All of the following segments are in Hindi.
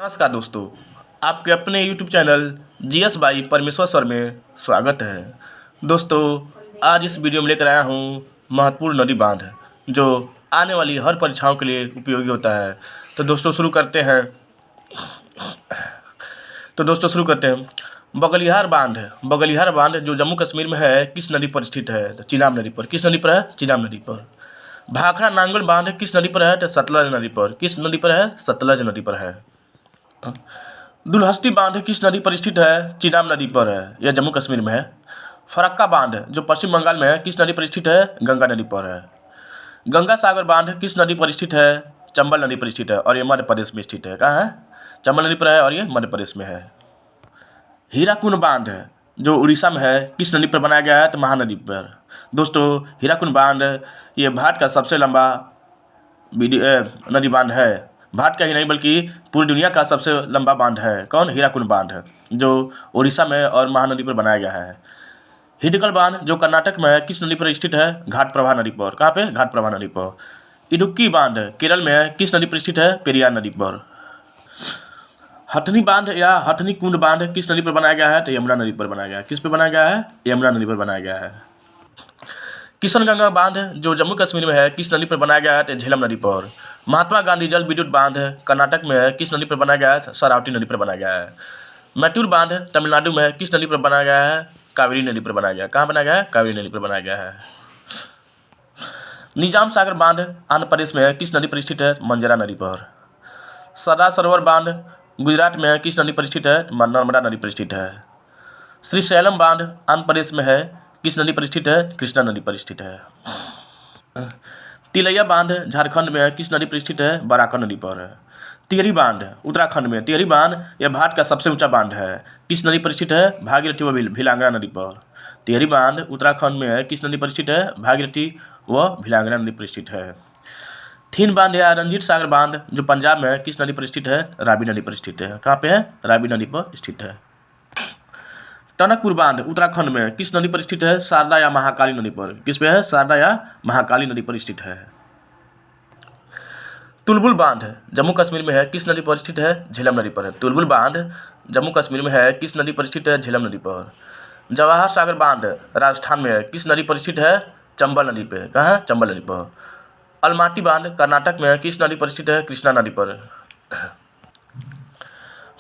नमस्कार दोस्तों, आपके अपने YouTube चैनल जीएस बाई परमेश्वर सर में स्वागत है। दोस्तों, आज इस वीडियो में लेकर आया हूँ महत्वपूर्ण नदी बांध जो आने वाली हर परीक्षाओं के लिए उपयोगी होता है। तो दोस्तों शुरू करते हैं। बगलिहार बांध जो जम्मू कश्मीर में है किस नदी पर स्थित है? तो चिनाब नदी पर। किस नदी पर है? चिनाब नदी पर। भाखड़ा नांगल बांध किस नदी पर है? तो सतलज नदी पर। किस नदी पर है? सतलज नदी पर है। दुल्हस्ती बांध किस नदी पर स्थित है? चिनाब नदी पर है, यह जम्मू कश्मीर में है। फरक्का बांध जो पश्चिम बंगाल में है किस नदी पर स्थित है? गंगा नदी पर है। गंगा सागर बांध किस नदी पर स्थित है? चंबल नदी पर स्थित है और ये मध्य प्रदेश में स्थित है। कहाँ है? चंबल नदी पर है और ये मध्य प्रदेश में है। हीराकुंड बांध जो उड़ीसा में है किस नदी पर बनाया गया है? तो महानदी पर। दोस्तों, हीराकुंड बांध ये भारत का सबसे लंबा नदी बांध है। भारत का ही नहीं बल्कि पूरी दुनिया का सबसे लंबा बांध है। कौन? हीराकुंड बांध जो उड़ीसा में और महानदी पर बनाया गया है। हिडकल बांध जो कर्नाटक में है किस नदी पर स्थित है? घाटप्रभा नदी पर। कहाँ पे? घाटप्रभा नदी पर। इडुक्की बांध केरल में है किस नदी पर स्थित है? पेरियार नदी पर। हथनी बांध या हथनी कुंड बांध किस नदी पर बनाया गया है? तो यमुना नदी पर बनाया गया है। किस पर बनाया गया है? यमुना नदी पर बनाया गया है। किशनगंगा बांध जो जम्मू कश्मीर में है किस नदी पर बनाया गया है? तो झेलम नदी पर। महात्मा गांधी जल विद्युत बांध कर्नाटक में है किस नदी पर बनाया गया है? शरावती नदी पर बनाया गया है। मैटूर बांध तमिलनाडु में है किस नदी पर बनाया गया है? कावेरी नदी पर बनाया गया है। कहाँ बनाया गया है? कावेरी नदी पर बनाया गया है। निजाम सागर बांध आंध्र प्रदेश में है किस नदी पर स्थित है? मंजरा नदी पर। सरदार सरोवर बांध गुजरात में है किस नदी पर स्थित है? नर्मदा नदी पर स्थित है। श्री शैलम बांध आंध्र प्रदेश में है किस नदी पर स्थित है? कृष्णा नदी पर स्थित है। तिलैया बांध झारखंड में है किस नदी पर स्थित है? बराकर नदी पर है। टिहरी बांध उत्तराखंड में। टिहरी बांध यह भारत का सबसे ऊंचा बांध है। किस नदी पर स्थित है? भागीरथी व भिलांगना नदी पर। टिहरी बांध उत्तराखंड में है किस नदी पर स्थित है? भागीरथी व भिलांगना नदी पर स्थित है। थीन बांध या रंजीत सागर बांध जो पंजाब में है किस नदी पर स्थित है? रावी नदी पर स्थित है। कहाँ पे है? रावी नदी पर स्थित है। टनकपुर बांध उत्तराखंड में किस नदी पर स्थित है? शारदा या महाकाली नदी पर। किस पे है? शारदा या महाकाली नदी पर स्थित है। तुलबुल बांध जम्मू कश्मीर में है किस नदी पर स्थित है? झेलम नदी पर है। तुलबुल बांध जम्मू कश्मीर में है किस नदी पर स्थित है? झेलम नदी पर। जवाहर सागर बांध राजस्थान में है किस नदी पर स्थित है? चंबल नदी पे। कहाँ? चंबल नदी पर। अलमाटी बांध कर्नाटक में है किस नदी पर स्थित है? कृष्णा नदी पर।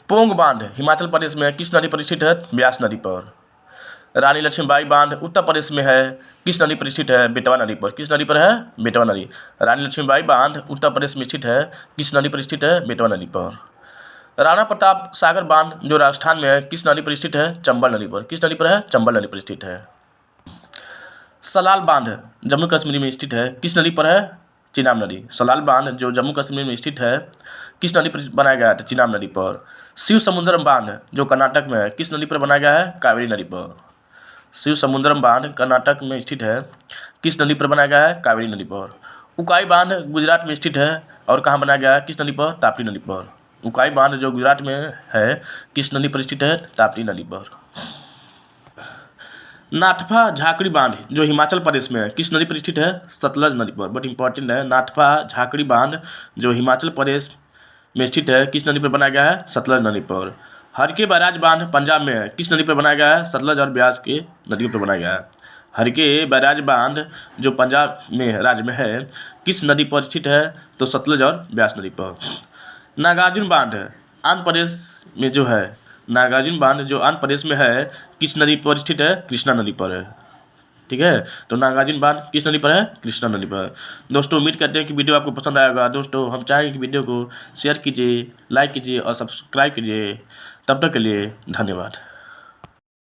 पोंग बांध हिमाचल प्रदेश में किस नदी पर स्थित है? ब्यास नदी पर। रानी लक्ष्मीबाई बांध उत्तर प्रदेश में है किस नदी पर स्थित है? बेतवा नदी पर। किस नदी पर है? बेतवा नदी। रानी लक्ष्मीबाई बांध उत्तर प्रदेश में स्थित है किस नदी पर स्थित है? बेतवा नदी पर। राणा प्रताप सागर बांध जो राजस्थान में है किस नदी पर स्थित है? चंबल नदी पर। किस नदी पर है? चंबल नदी पर स्थित है। सलाल बांध जम्मू कश्मीर में स्थित है किस नदी पर है? चिनाब नदी। सलाल बांध जो जम्मू कश्मीर में स्थित है किस नदी पर बनाया गया है? तो चिनाब नदी पर। शिव समुद्रम बांध जो कर्नाटक में है किस नदी पर बनाया गया है? कावेरी नदी पर। शिव समुद्रम बांध कर्नाटक में स्थित है किस नदी पर बनाया गया है? कावेरी नदी पर। उकाई बांध गुजरात में स्थित है और कहाँ बनाया गया है? किस नदी पर? ताप्ती नदी पर। उकाई बांध जो गुजरात में है किस नदी पर स्थित है? ताप्ती नदी पर। नाथपा झाकड़ी बांध जो हिमाचल प्रदेश में है किस नदी पर स्थित है? सतलज नदी पर। बट इंपॉर्टेंट है, नाथपा झाकड़ी बांध जो हिमाचल प्रदेश में स्थित है किस नदी पर बनाया गया है? सतलज नदी पर। हरके बैराज बांध पंजाब में है किस नदी पर बनाया गया है? सतलज और ब्यास की नदियों पर बनाया गया है। हरके बैराज बांध जो पंजाब में राज्य में है किस नदी पर स्थित है? तो सतलज और ब्यास नदी पर। नागार्जुन बांध आंध्र प्रदेश में जो है, नागार्जुन बांध जो आंध्र प्रदेश में है किस नदी पर स्थित है? कृष्णा नदी पर है। ठीक है, तो नागार्जुन बांध किस नदी पर है? कृष्णा नदी पर। दोस्तों, उम्मीद करते हैं कि वीडियो आपको पसंद आएगा। दोस्तों, हम चाहेंगे कि वीडियो को शेयर कीजिए, लाइक कीजिए और सब्सक्राइब कीजिए। तब तक के लिए धन्यवाद।